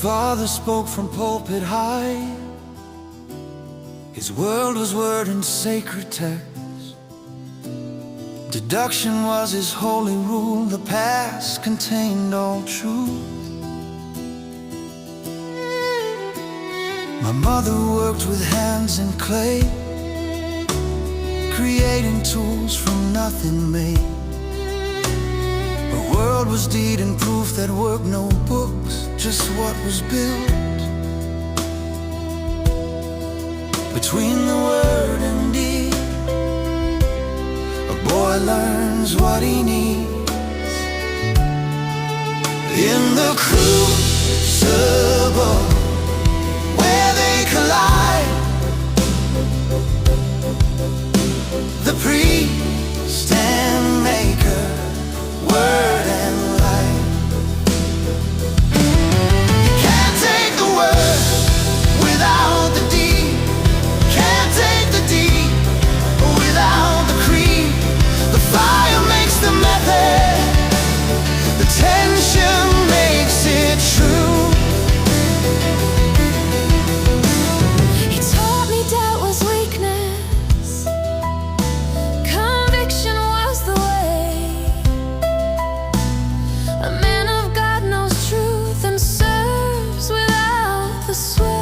father spoke from pulpit high. His world was word and sacred text. Deduction was his holy rule. The past contained all truth. My mother worked with hands in clay, creating tools from nothing made. Her world was deed and proof that work, no books, just what was built. Between the word and deed, a boy learns what he needs. In the crucible where they collide, the priest and maker, word and light. You can't take the word without the deed. Can't take the deed without the creed. The fire makes the method, the tension makes it true. He taught me doubt was weakness, conviction was the way. A man of God knows truth and serves without the sway.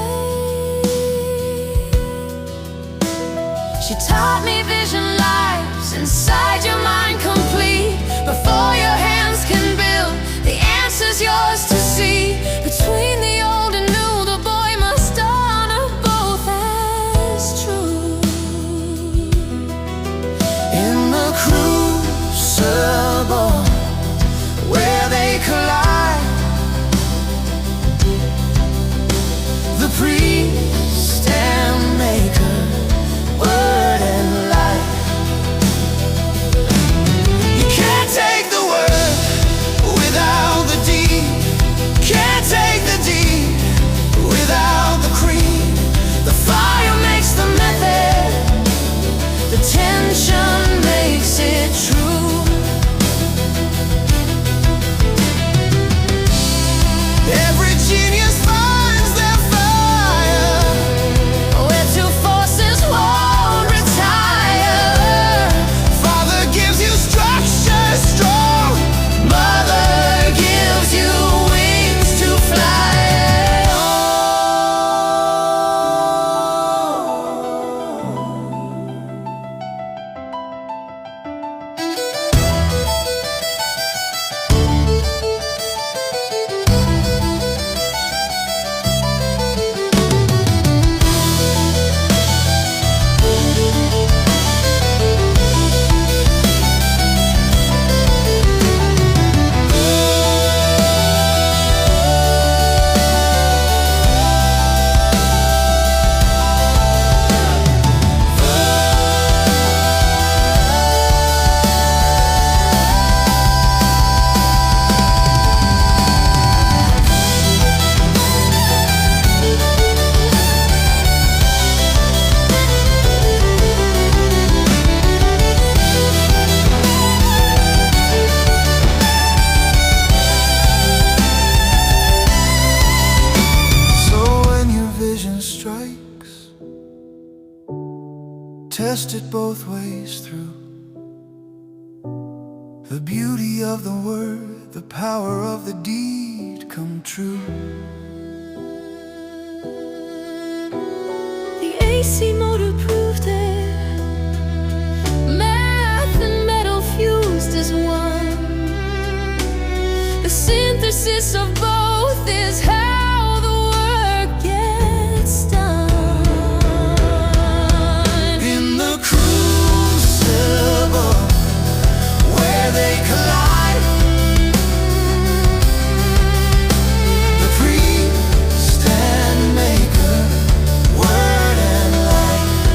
She taught me vision lies inside your mind complete. Before your hands can build, the answer's yours to see. Between the old and new, the boy must honor both as true. In the crucible where they collide, the priest and maker, word and light. You can't take the word without the deed. Can't take the deed without the creed. The fire makes the method, the tension makes it true. Every genius finds their fire where two forces won't retire. Father gives you structure strong, mother gives you wings to fly. Strikes, test it both ways through. The beauty of the word, the power of the deed come true. The AC motor proved it. Math and metal fused as one. The synthesis of both is how the work gets done. In the crucible where they collide, the priest and maker, word and light.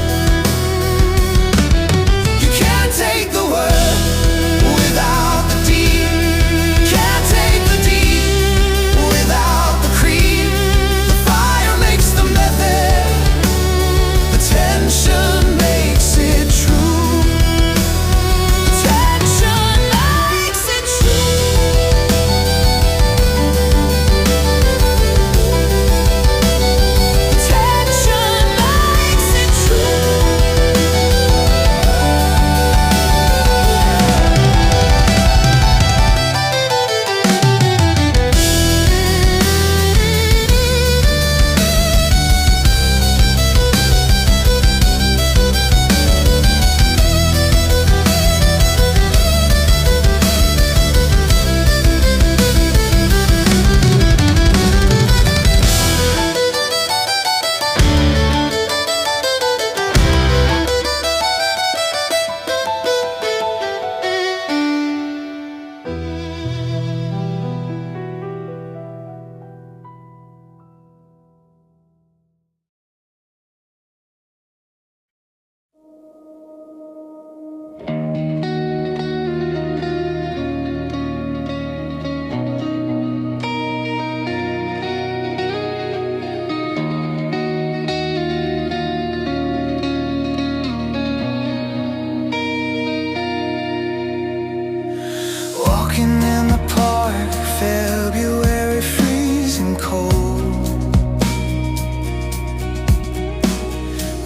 Walking in the park, February freezing cold,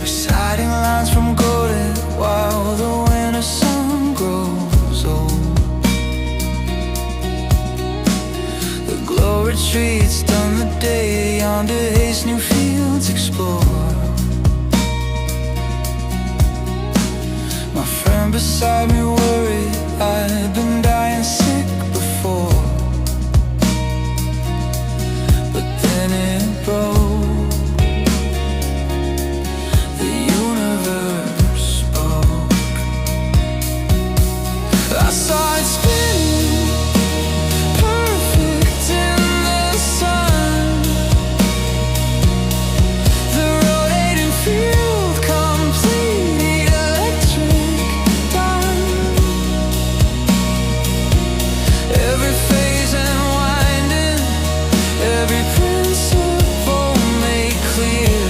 reciting lines from Golden while the winter sun grows old. The glow retreats, done the day, yonder haze new fields explore. My friend beside me worried I'd been dying sick before, but then it broke. The universe spoke. I saw it spinning, perfect in the sun. The rotating field, complete electric done. Every phase and winding, every principle made clear.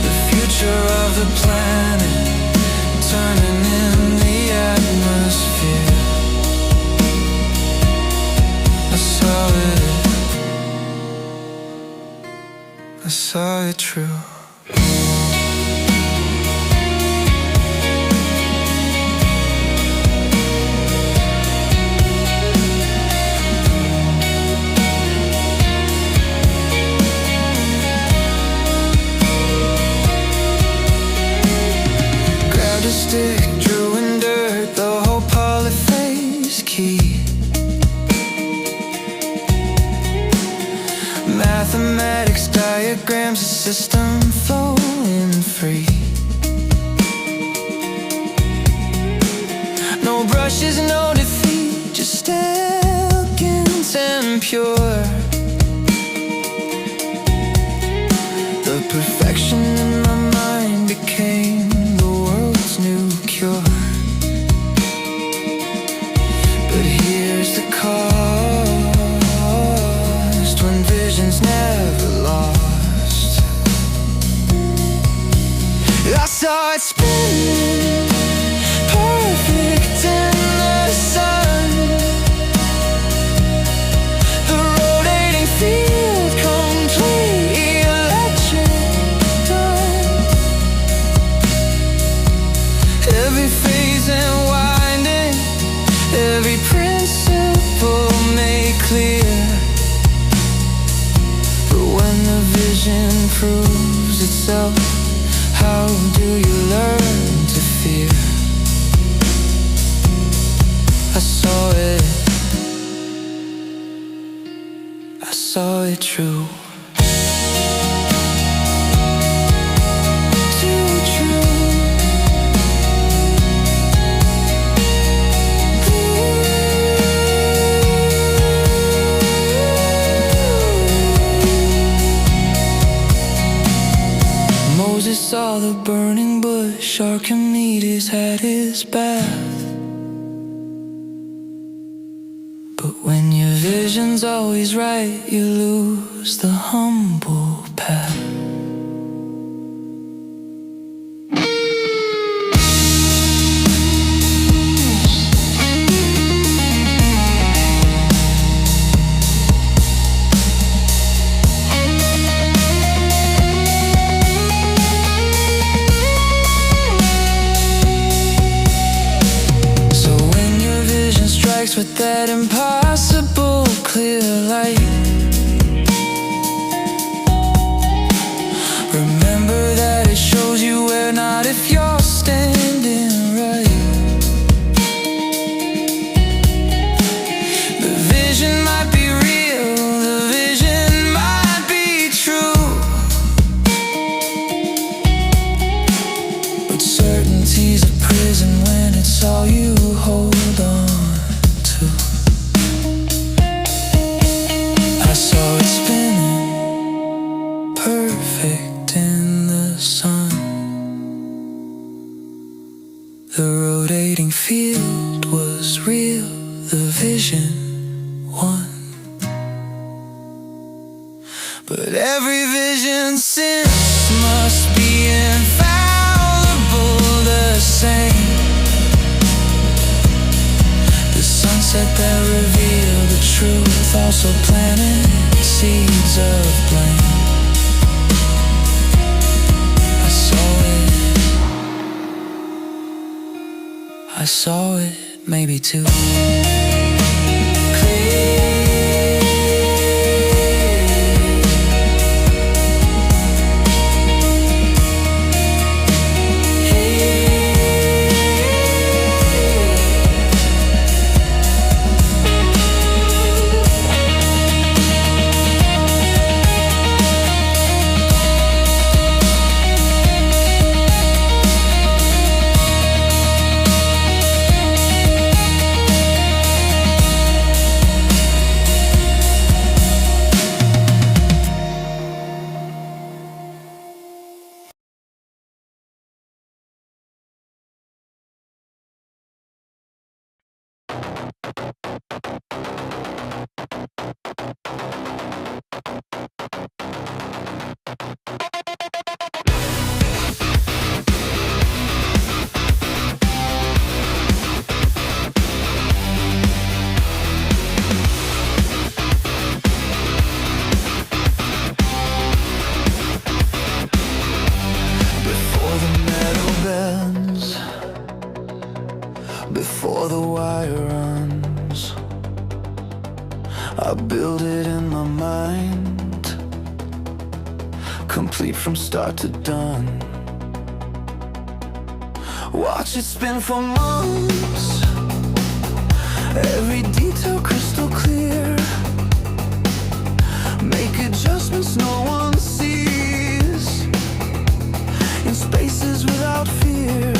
The future of the planet turning in the atmosphere. I saw it true. Grabbed a stick, drew in dirt, the whole polyphase key. Mathematics, diagrams, a system flowing free. No brushes, no defeat, just elegant and pure. The perfection in my mind became the world's new cure. But here's the cost, when vision's never lost. I saw it spinning, perfect in the sun. The rotating field, complete electric done. Every phase and winding, every principle made clear. But when the vision proves itself, how do you learn to fear? I saw it true. Too true. Moses saw the burning bush, Archimedes had his bath. But when your vision's always right, you lose the humble path. With that impossible clear light, remember that it shows you where, not if you're standing right. The vision might be real, the vision might be true, but certainty's a prison when it's all you hold on. I saw it spinning, perfect in the sun. The rotating field was real, the vision won. But every vision since must be infallible, the same. also planted seeds of blame. I saw it maybe too before the wire runs. I build it in my mind, complete from start to done. Watch it spin for months, every detail crystal clear. Make adjustments no one sees, in spaces without fear.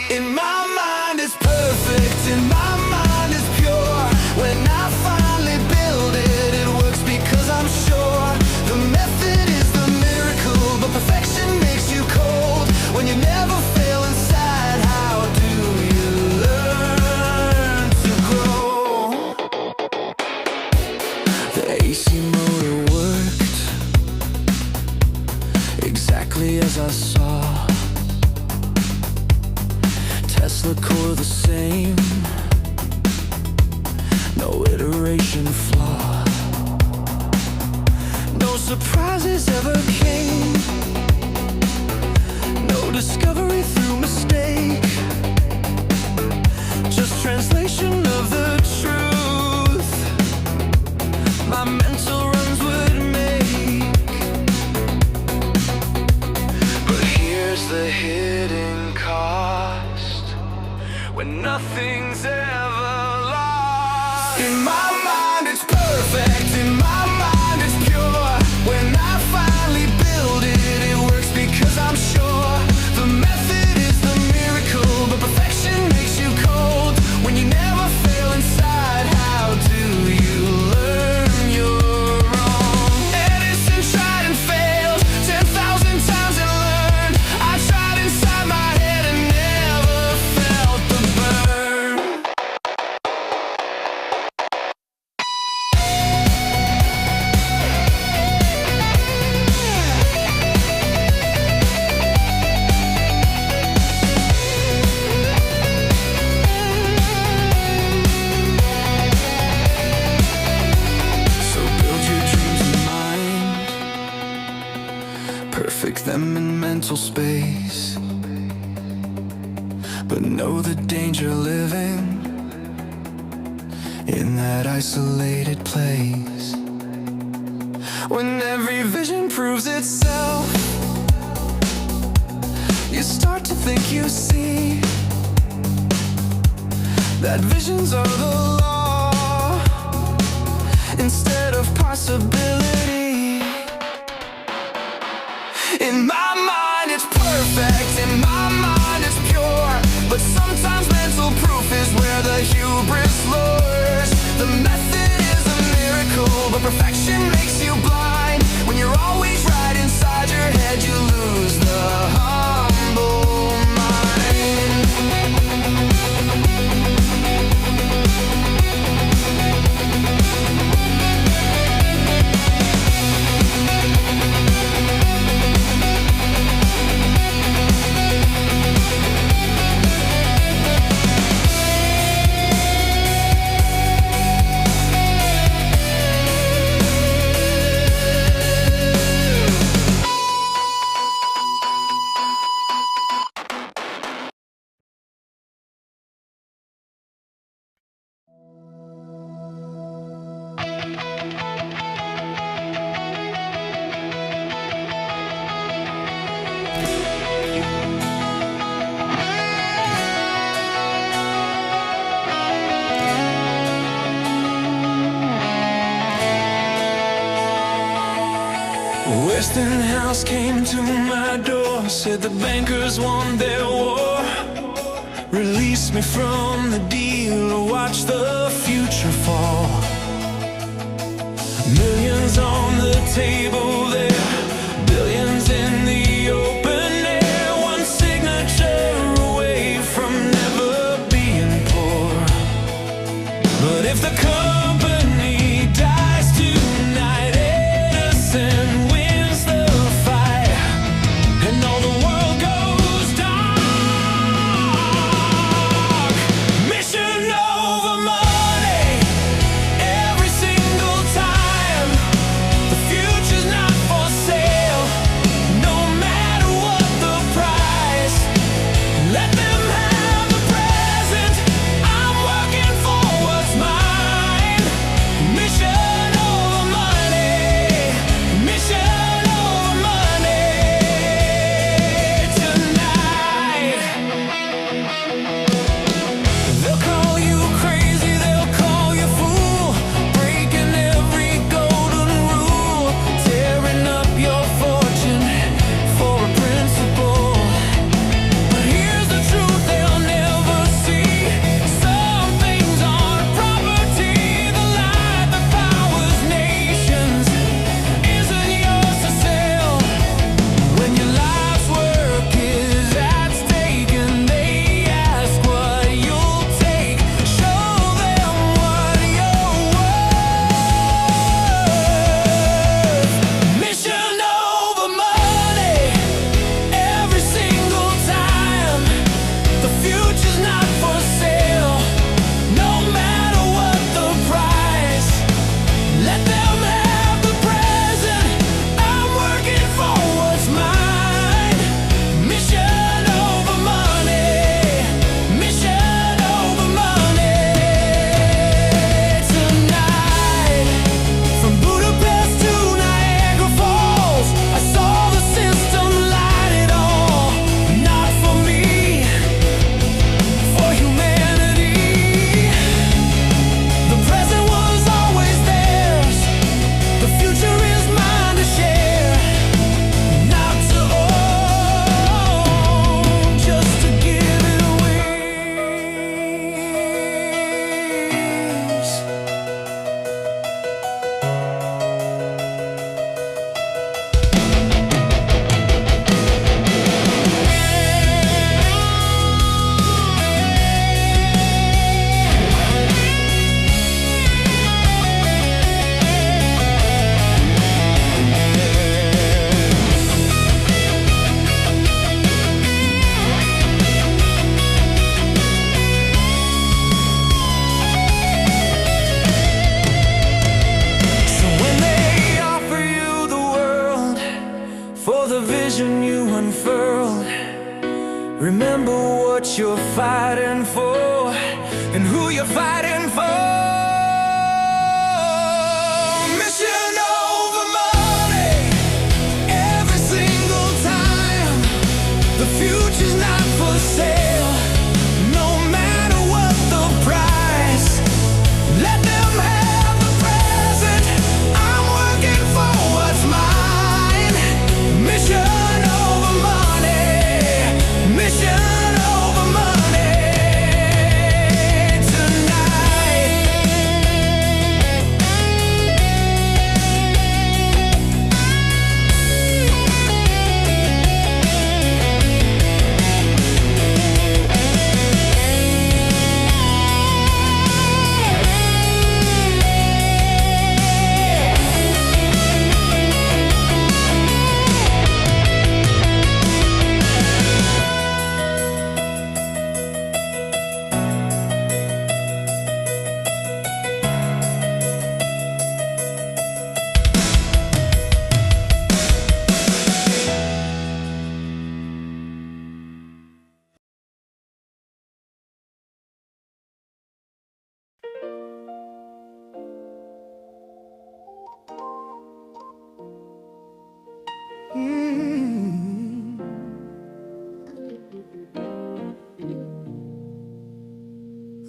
In my mind it's perfect, in my mind it's pure. When I finally build it, it works because I'm sure. The method is the miracle, but perfection makes you cold. When you never fail inside, how do you learn to grow? The AC motor worked exactly as I saw. Tesla core the same, no iteration flaw. No surprises ever came, no discovery through mistake, just translation of the truth my mental runs would make. But here's the hidden cost, when nothing's ever lost. In my mind it's perfect, in my mind it's pure. When I finally build it, it works because I'm sure. The method is the miracle, but perfection makes you cold. When you never fail inside, how do you learn you're wrong? Edison tried and failed 10,000 times and learned. I tried inside my head and never felt the burn. So build your dreams in mind, perfect them in mental space, but know the danger living in that isolated place. When every vision proves itself, you start to think you see that visions are the law instead of possibility. In my mind it's perfect, in my mind it's pure, but sometimes mental proof is where the hubris lures. The method is a miracle, but perfection makes you blind. When you're always right inside your head, you lose the humble mind. Westinghouse came to my door, said the bankers won their war. Release me from the deal or watch the future fall. Millions on the table there, billions in the open air. One signature away from never being poor. But if the company dies tonight, Edison wins the fight, and all the world goes dark. Mission over money, every single time. The future's not for sale, no matter what the price. Let them have the present, I'm working for what's mine. Mission over money, mission over money tonight. They'll call you crazy, they'll call you fool, breaking every golden rule, tearing up your fortune for a principle. But here's the truth they'll never see: some things aren't property. The light that powers nations isn't yours to sell. When your life's work is at stake and they ask what you'll take, show them what you're worth. Mission over money, every single time. The future's not for sale, no matter what the price. Let them have the present, I'm working for what's mine. Mission over money, mission over money tonight. From Budapest to Niagara Falls, I saw the system light it all. Not for me, for humanity. The present was always theirs, the future is mine to share. Not to own, just to give it wings. So when they offer you the world for the vision you unfurled, remember what you're fighting for and who you're fighting for. Mission over money, every single time. The future's not for sale, no matter what the price. Let them have the present, I'm working for what's mine. Mission over money, mission over money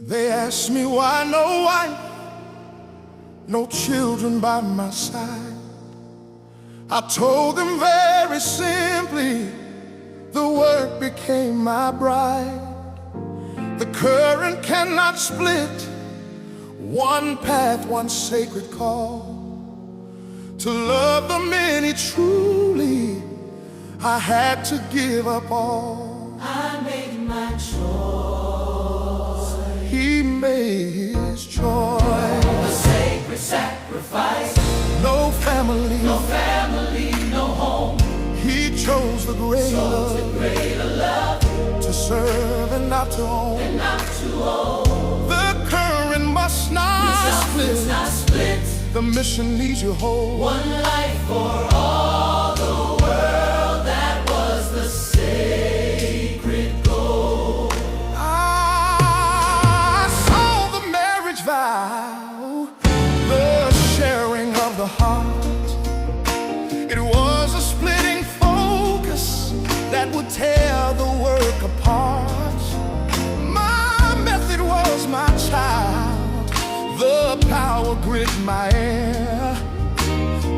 They ask me why no wife, no children by my side. I told them very simply, the work became my bride. The current cannot split one path, one sacred call. To love the many truly, I had to give up all. I made my choice. He made his choice. A sacred sacrifice. No family, No family, no home. he chose the greater love. The greater love. To serve and not to own. And not to own. The current must not split. Not split. The mission needs you whole. One life for all the world, that was the sacred goal. I saw the marriage vow, the sharing of the heart. It was a splitting focus that would tear the work apart. My method was my child, the power grid my air.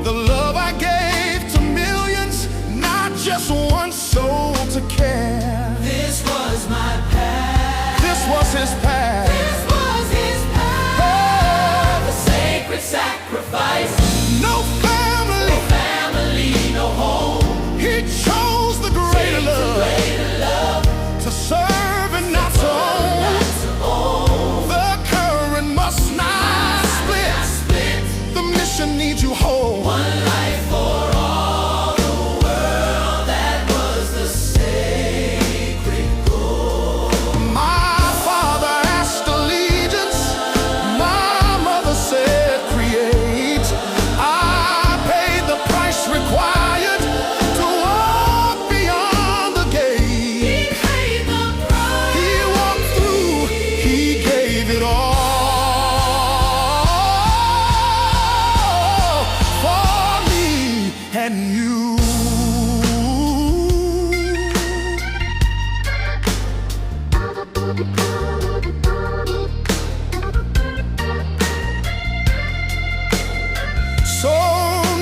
The love I gave to millions, not just one soul to care. This was my path. This was his path. This was his path. The sacred sacrifice. No family, No family, no home. he chose the greater love. Greater love. To serve and not to own. Not to own. The current must not split. Split. The mission needs you whole. One life for all the world, that was the sacred goal. My father asked allegiance, my mother said create. I paid the price required to walk beyond the gate. He paid the price. He walked through, he gave it all for me and you. So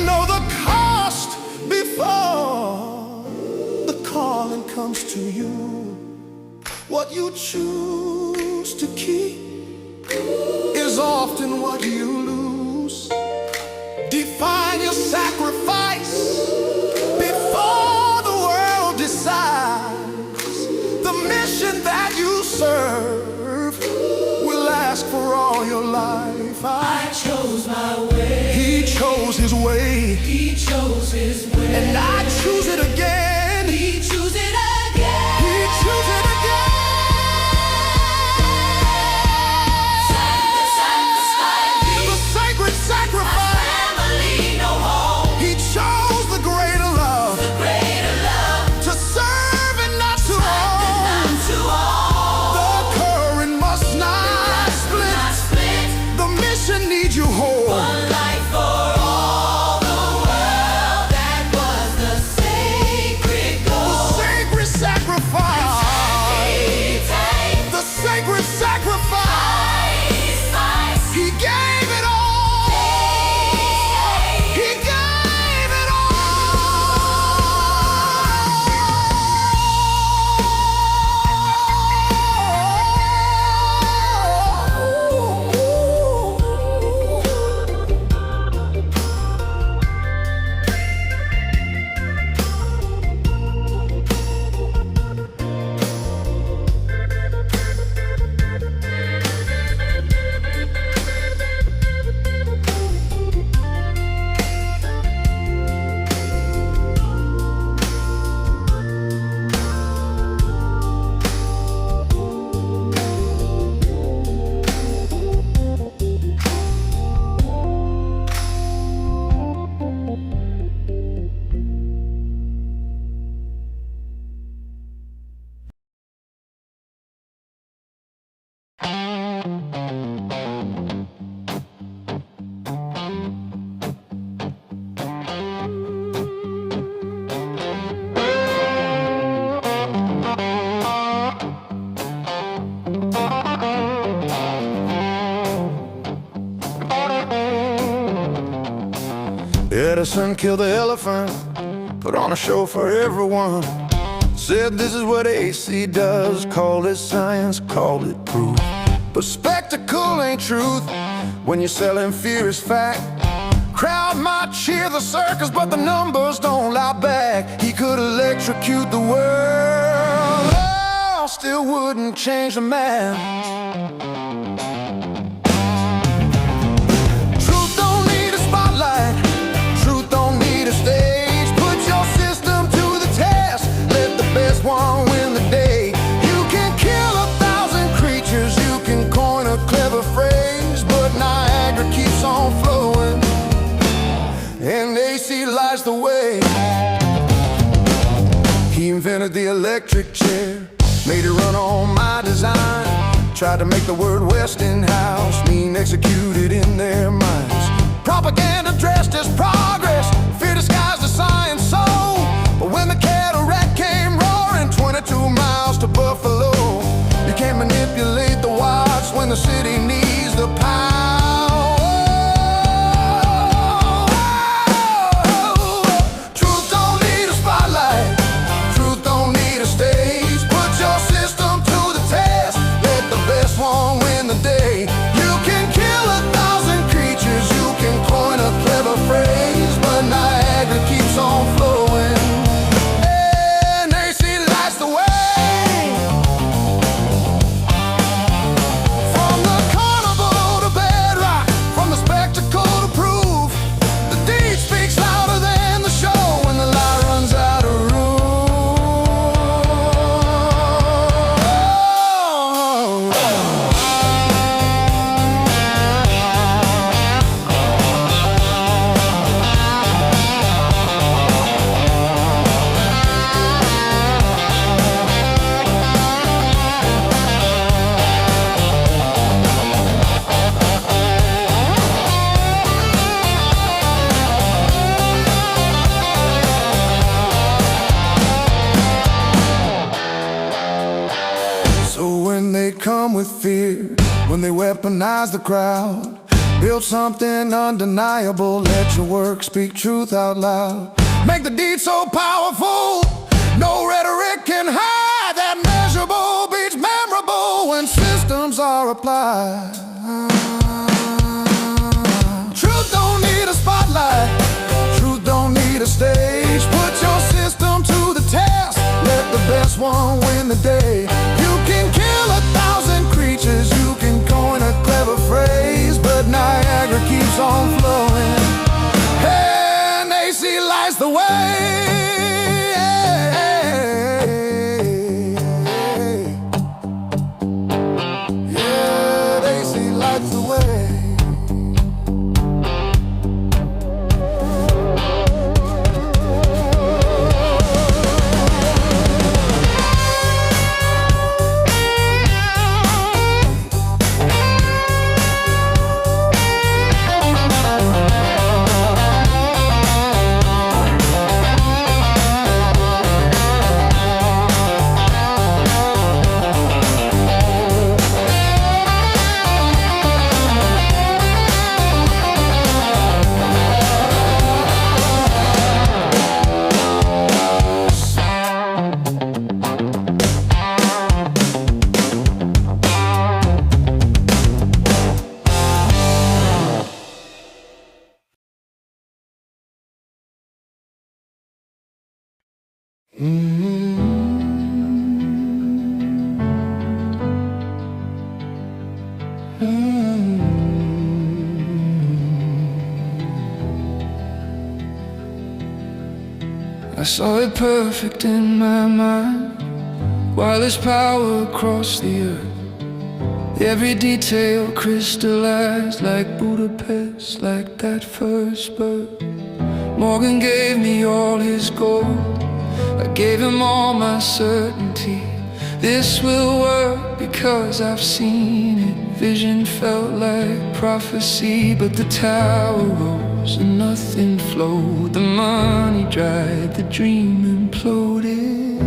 know the cost before the calling comes to you. What you choose to keep is often what you lose. Define your sacrifice before the world decides. The mission that you serve will last for all your life. I chose my way. He chose his way, He chose his way. and I choose it again. He chose it again. He choose it again. The sacred sacrifice. Family, no home. He chose the greater love. Greater love. To serve and not to own. Not to own. The current must not split. Not split. The mission needs you whole. One life for all the world, that was the sacred medicine killed the elephant, put on a show for everyone. Said this is what AC does, called it science, called it proof. But spectacle ain't truth when you're selling fear as fact. Crowd might cheer the circus, but the numbers don't lie back. He could electrocute the world, oh, still wouldn't change the man. Truth don't need a spotlight, truth don't need a stage. Put your system to the test, let the best one win the day. You can kill 1,000 creatures, you can coin a clever phrase, but Niagara keeps on flowing, and AC lights the way. He invented the electric chair, made it run on my design. Tried to make the word Westinghouse mean executed in their minds. Propaganda dressed as progress, fear disguised as science soul. But when the cataract came roaring 22 miles to Buffalo, you can't manipulate the watch when the city needs the power. Come with fear when they weaponize the crowd. Build something undeniable, let your work speak truth out loud. Make the deed so powerful, no rhetoric can hide. That measurable beats memorable when systems are applied. Truth don't need a spotlight, truth don't need a stage. Put your system to the test, let the best one win the day. You can kill 1,000 creatures, you can coin a clever phrase, but Niagara keeps on flowing, and AC lights the way. Yeah, AC lights the way. I saw it perfect in my mind, wireless power across the earth. Every detail crystallized like Budapest, like that first birth. Morgan gave me all his gold, I gave him all my certainty. This will work because I've seen it. Vision felt like prophecy, but the tower rose and nothing flowed. The money dried, the dream imploded.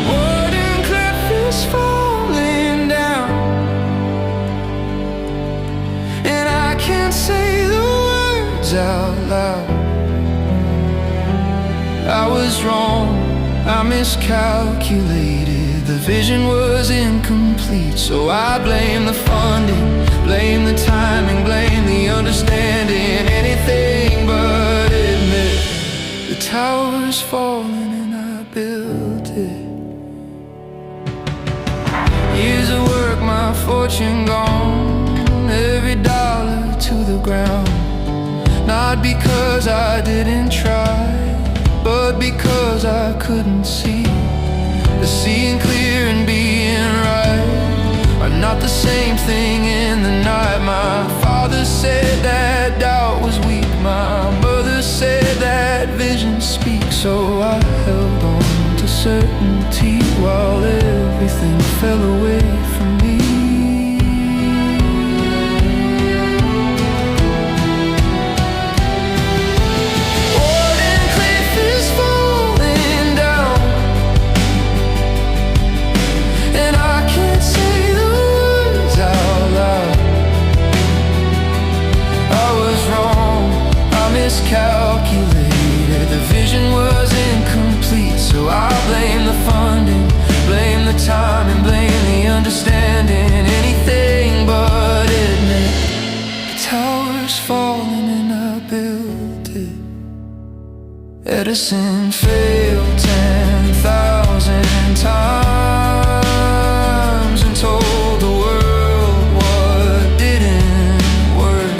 Warden Cliff is falling down. was wrong, I miscalculated. The vision was incomplete, so I blame the funding, blame the timing, blame the understanding. Anything but admit the tower's falling and I built it. Years of work, my fortune gone, every dollar to the ground. Not because I didn't try, but because I couldn't see. The seeing clear and being right are not the same thing in the night. My father said that doubt was weak, my mother said that vision speaks. So I held on to certainty while everything fell away from me. Miscalculated, the vision was incomplete, so I blame the funding, blame the time, and blame the understanding. Anything but admit the tower's falling and I built it. Edison failed 10,000 times and told the world what didn't work.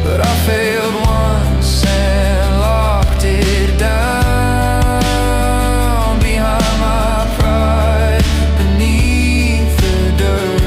But I failed once and locked it down behind my pride, beneath the dirt.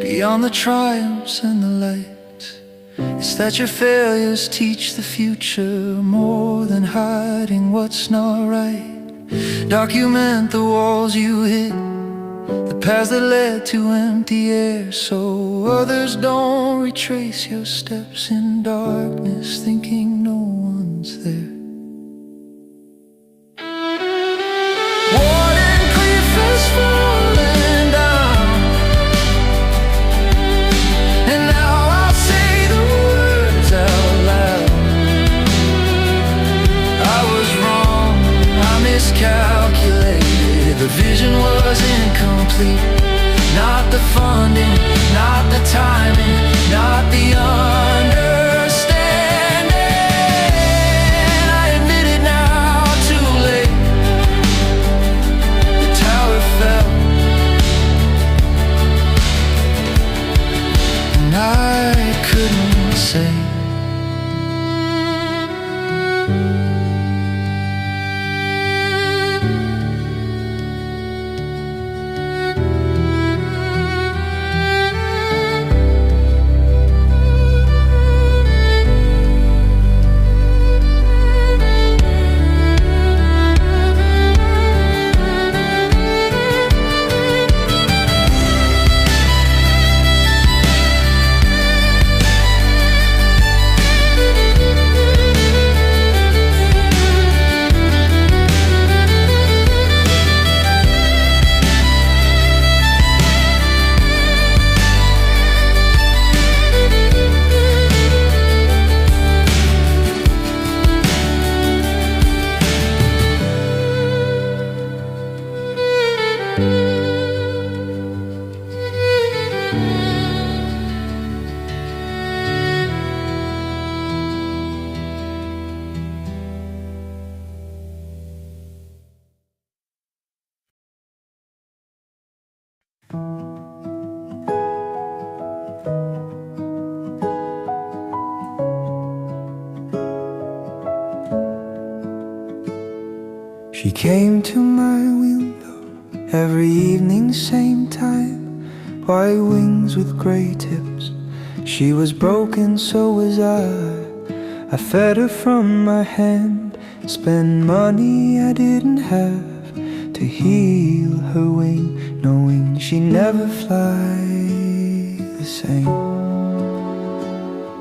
Beyond the triumphs and the lights, it's that your failures teach the future more than hiding what's not right. Document the walls you hit, the paths that led to empty air, so others don't retrace your steps in darkness, thinking no one's there. Miscalculated, the vision was incomplete. Not the funding, not the timing, not the understanding. I admit it now, too late. The tower fell and I couldn't say. She came to my window every evening, same time. White wings with gray tips. She was broken, so was I. I fed her from my hand, spent money I didn't have to heal her wing, knowing she'd never fly the same.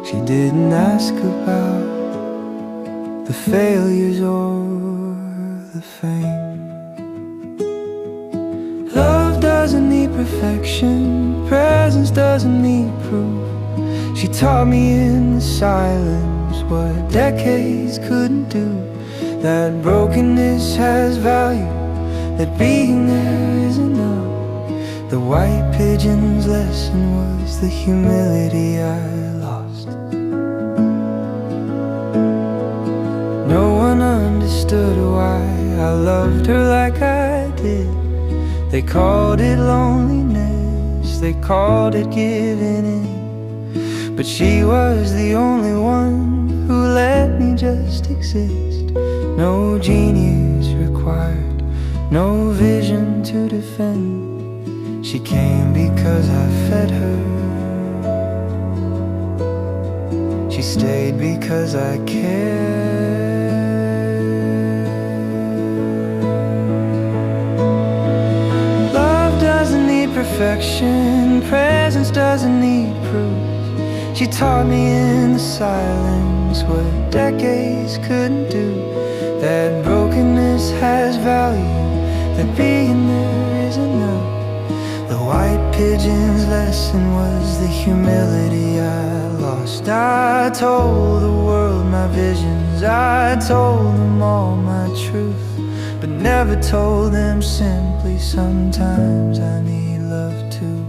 She didn't ask about the failures or the fame. Love doesn't need perfection, presence doesn't need proof. She taught me in the silence what decades couldn't do, that brokenness has value, that being there is enough. The white pigeon's lesson was the humility I lost. No one understood why I loved her like I did. They called it loneliness, they called it giving in, but she was the only one who let me just exist. No genius required, no vision to defend. She came because I fed her. She stayed because I cared. Love doesn't need perfection, presence doesn't need proof. She taught me in the silence what decades couldn't do, that brokenness has value, that being there is enough. The white pigeon's lesson was the humility I lost. I told the world my visions, I told them all my truth, but never told them simply sometimes I need love too.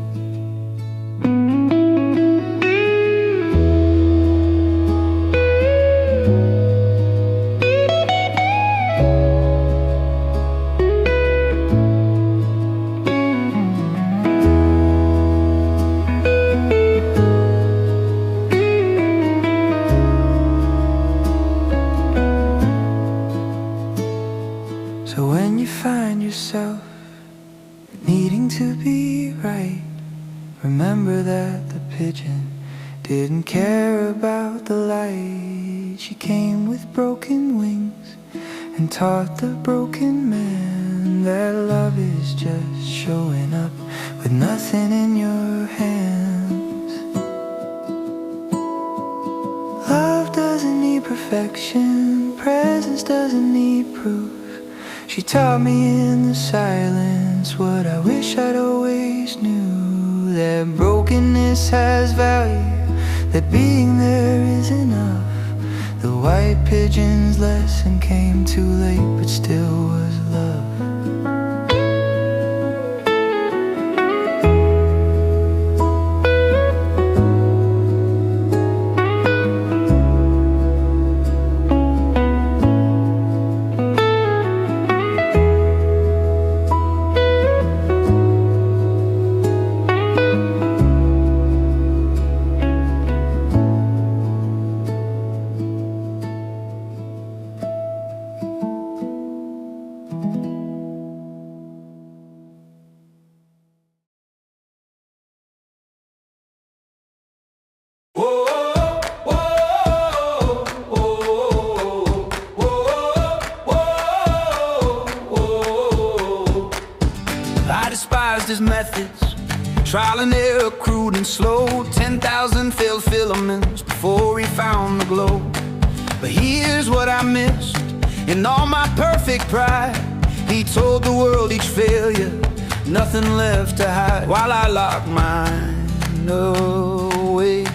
So when you find yourself needing to be right, remember that the pigeon didn't care about the light. She came with broken wings and taught the broken man that love is just showing up with nothing in your hands. Love doesn't need perfection, presence doesn't need proof. She taught me in the silence what I wish I'd always knew, that brokenness has value, that being there is enough. The white pigeon's lesson came too late, but still was love. I despised his methods, trial and error, crude and slow. 10,000 failed filaments before he found the glow. But here's what I missed in all my perfect pride. He told the world each failure, nothing left to hide. While I locked mine away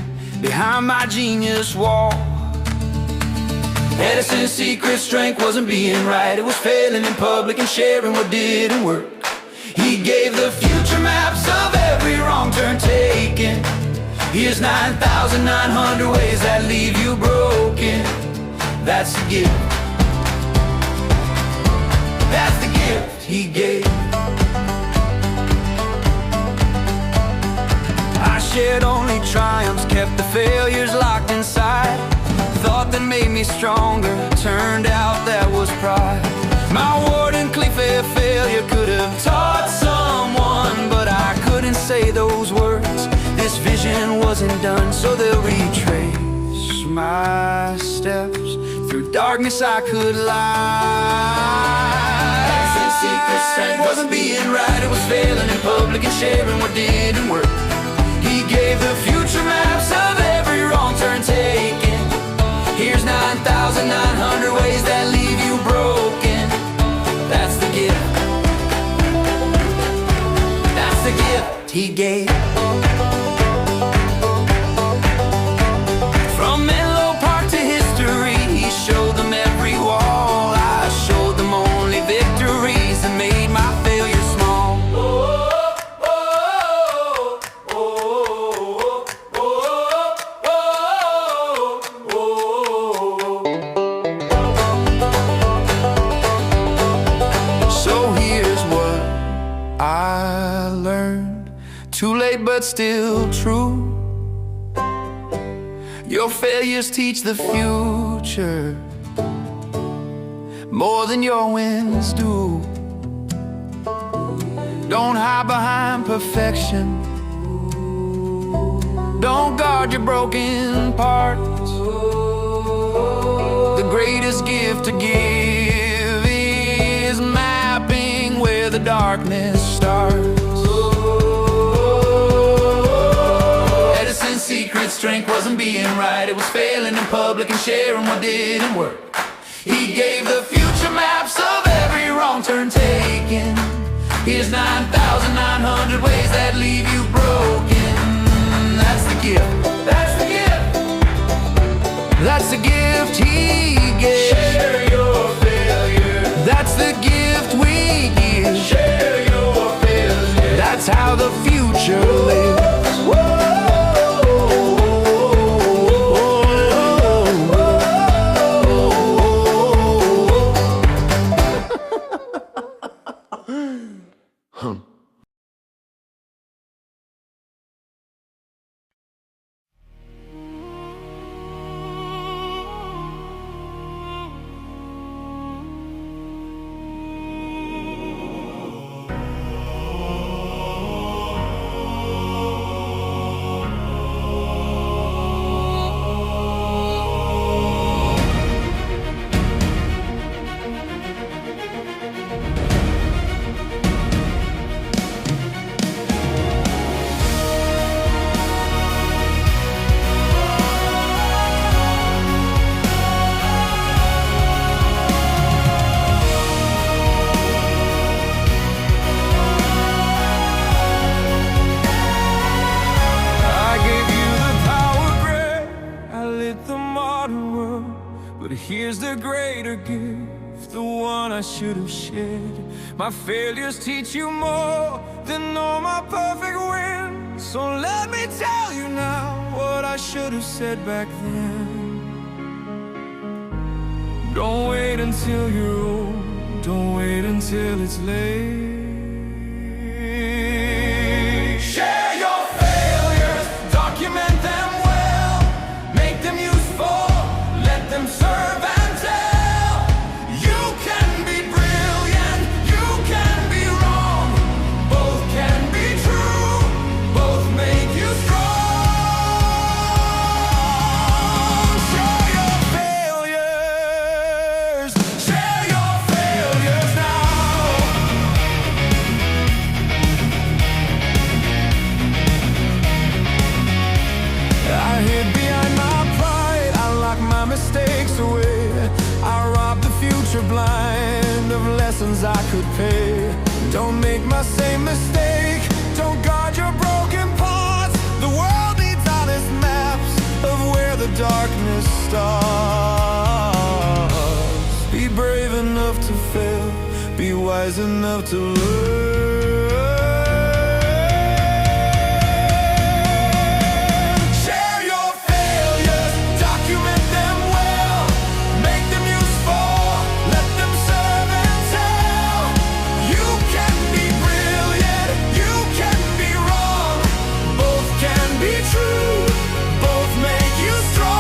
behind my genius wall. Edison's secret strength wasn't being right, it was failing in public and sharing what didn't work. He gave the future maps of every wrong turn taken. Here's 9,900 ways that leave you broken. That's the gift. That's the gift he gave. I shared only triumphs, kept the failures locked inside. Thought that made me stronger, turned out that was pride. My Warden Clefe failure could have taught someone, but I couldn't say those words. This vision wasn't done, so they'll retrace my steps. Through darkness I could lie. His secret strength wasn't being right, it was failing in public and sharing what didn't work. He gave the future maps of every wrong turn taken. Here's 9,900 ways that leave you broken. That's the gift. That's the gift he gave. From Menlo Park to history, he showed them every wall. I showed them only victories and made my failures small. So here's what I learned, too late but still true. Your failures teach the future more than your wins do. Don't hide behind perfection, don't guard your broken parts. The greatest gift to give is mapping where the darkness starts. Edison's secret strength wasn't being right, it was failing in public and sharing what didn't work. He gave the future maps of every wrong turn taken. Here's 9,900 ways that leave you broken. That's the gift. That's the gift. That's the gift he gave. Share your failure. That's the gift we give. Share your failure. That's how the future lives. Whoa. But here's the greater gift, the one I should have shared. My failures teach you more than all my perfect wins. So let me tell you now what I should have said back then. Don't wait until you're old, don't wait until it's late. Share your failures, document them well, make them useful, let them serve and tell. You can be brilliant, you can be wrong, both can be true, both make you strong. Share your failures, share your failures now. I hid behind my pride, I locked my mistakes away. I robbed the future blind of lessons I could pay. Don't make my same mistake, don't guard your broken parts. The world needs honest maps of where the darkness starts. Be brave enough to fail, be wise enough to learn. Share your failures, document them well, make them useful, let them serve and tell. You can be brilliant, you can be wrong, both can be true, both make you strong.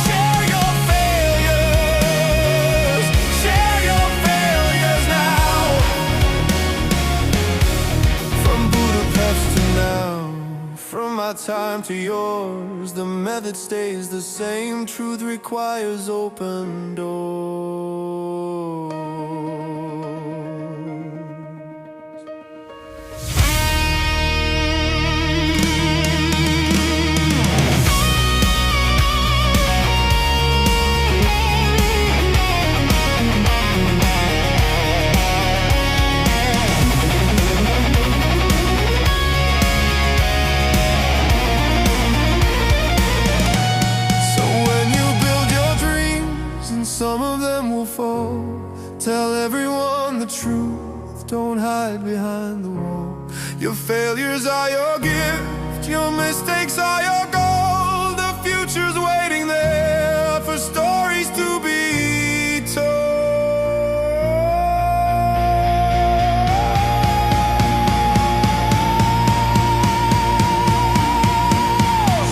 Share your failures, share your failures. to yours. The method stays the same. Truth requires open doors. Some of them will fall. Tell everyone the truth. Don't hide behind the wall. Your failures are your gift. Your mistakes are your goal. The future's waiting there for stories to be told.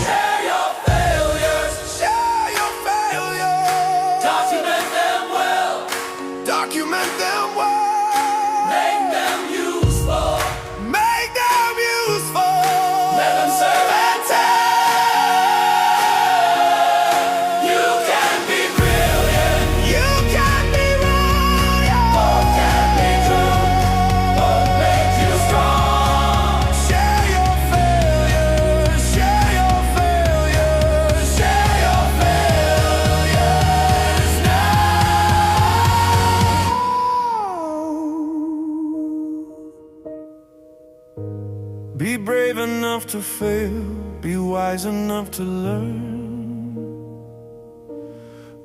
Share your failures. Share your failures. Document them well. Make them useful. Make them useful. Let them serve and tell. You can be brilliant. You can be brilliant. Both can be true. Both make you strong. Share your failures. Share your failures. Share your failures now. Be brave enough to fail. Be wise enough to learn.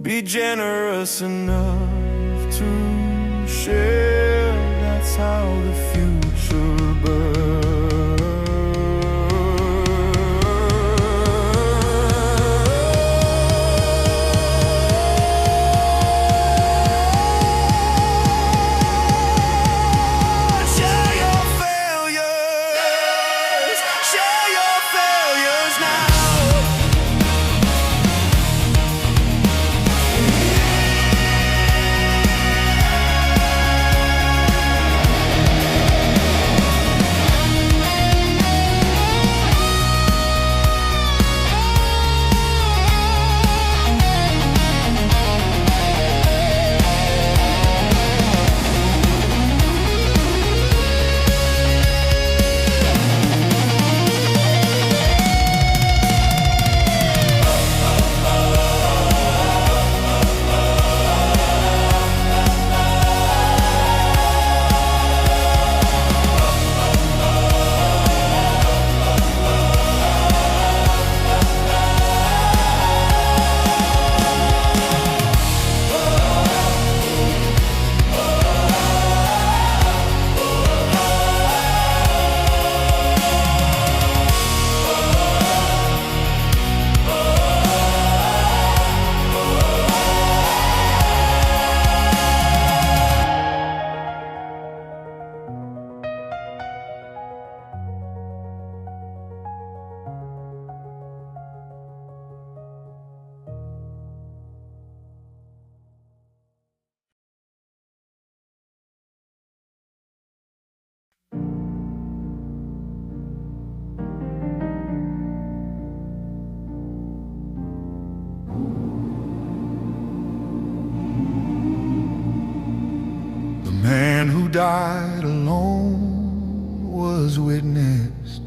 Be generous enough to share. That's how the future burns. Share your failures. Share your failures now. The man who died alone was witnessed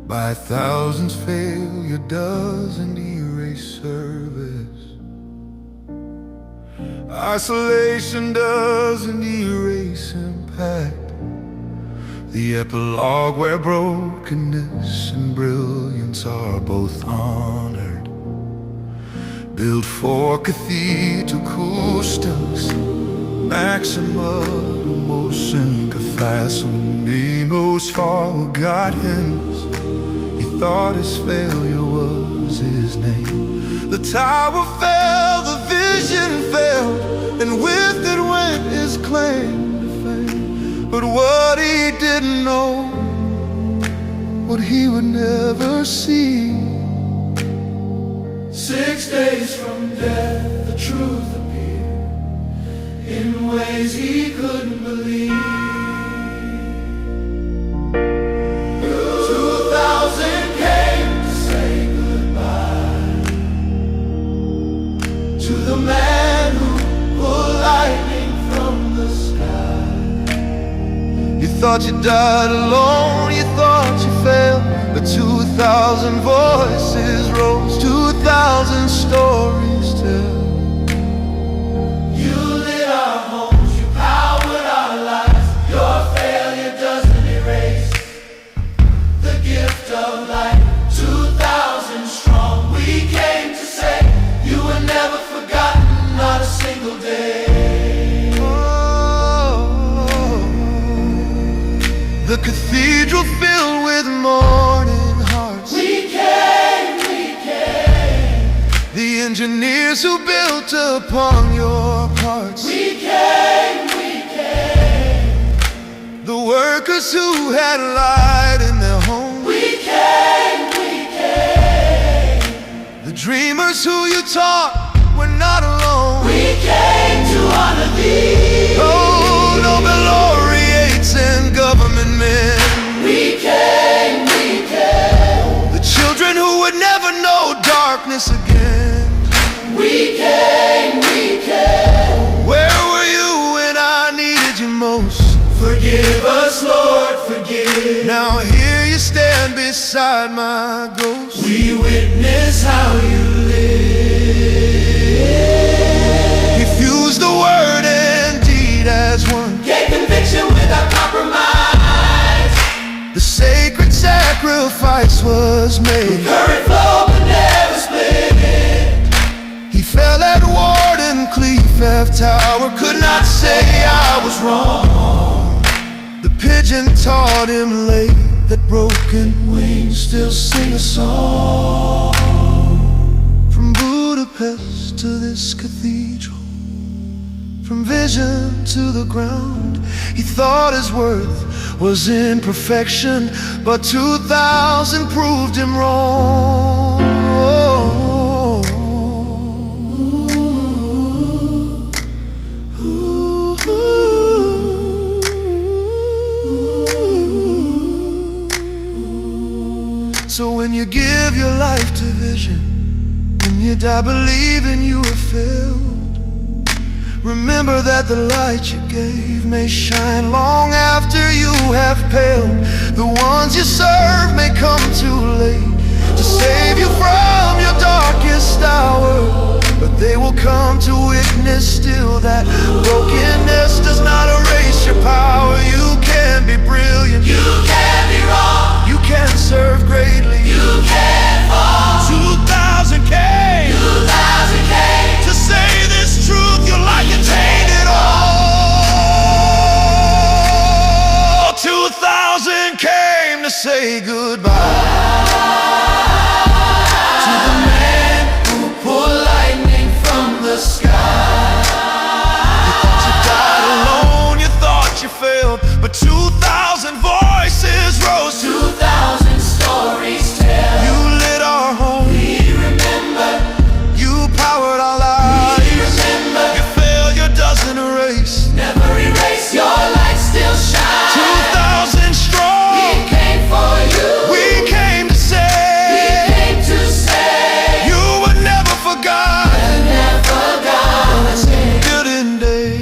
by thousands. Failure doesn't erase service. Isolation doesn't erase impact. The epilogue where brokenness and brilliance are both honored. Built for cathedral custos, Maximus and Cathassumos forgot him. He thought his failure was his name. The tower fell, the vision fell, and with it went his claim to fame. But what he didn't know, what he would never see. 6 days from death, the truth appeared in ways he couldn't believe. 2,000 thought you died alone, you thought you failed, but 2,000 voices rose, 2,000 stories tell. You lit our homes, you powered our lives. Your failure doesn't erase the gift of life. 2,000 strong, we came to say you were never forgotten, not a single day. The cathedral filled with mourning hearts. We came, we came. The engineers who built upon your parts. We came, we came. The workers who had light in their homes. We came, we came. The dreamers who you taught were not alone. We came to honor thee. Oh, Nobel laureates and government men. We came, we came. The children who would never know darkness again. We came, we came. Where were you when I needed you most? Forgive us, Lord, forgive. Now here you stand beside my ghost. We witness how you live. He fused the word and deed as one. Gave conviction without compromise. The sacred sacrifice was made. Current flow but never split it. He fell at Warden Cleef F Tower. Could not say I was wrong. The pigeon taught him late that broken wings still sing a song. From Budapest to this cathedral, from vision to the ground, he thought his worth was in perfection, but 2,000 proved him wrong. So when you give your life to vision, when you die believing you have failed, remember that the light you gave may shine long after you have paled. The ones you serve may come too late to save you from your darkest hour, but they will come to witness still that brokenness does not erase your power. You can be brilliant, You can be wrong. you can serve greatly. You can fall. 2,000 came 2,000 came. to say this truth. Your life contained it all. 2,000 came to say goodbye To the man who pulled lightning from the sky. You died alone, you thought you failed, but 2,000 voices rose. 2,000 stories tell. You lit our home, We remember, you powered our lives. we remember. Your failure doesn't erase. Never erase, your light still shines. 2,000 We strong, came for you. we came to We say came to say you were never forgotten. never gonna stay. Good in day,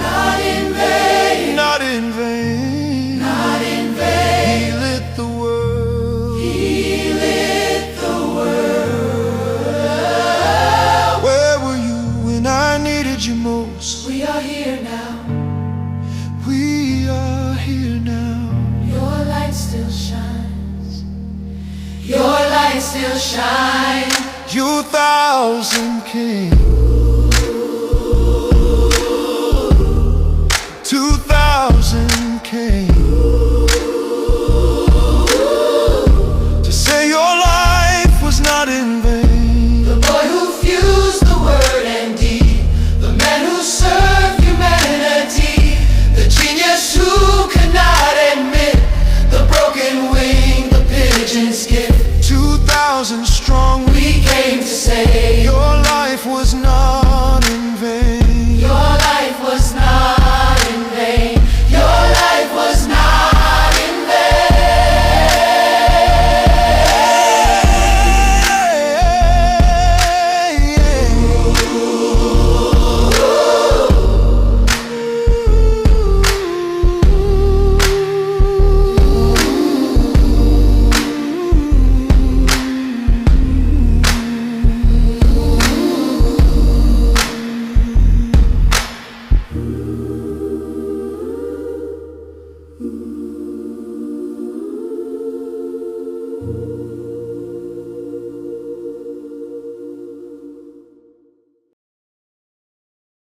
Not in vain, not in vain. not in vain. He lit the world. He lit the world. Where were you when I needed you most? We are here now. We are here now. Your light still shines. Your light still shines. You 1,000 came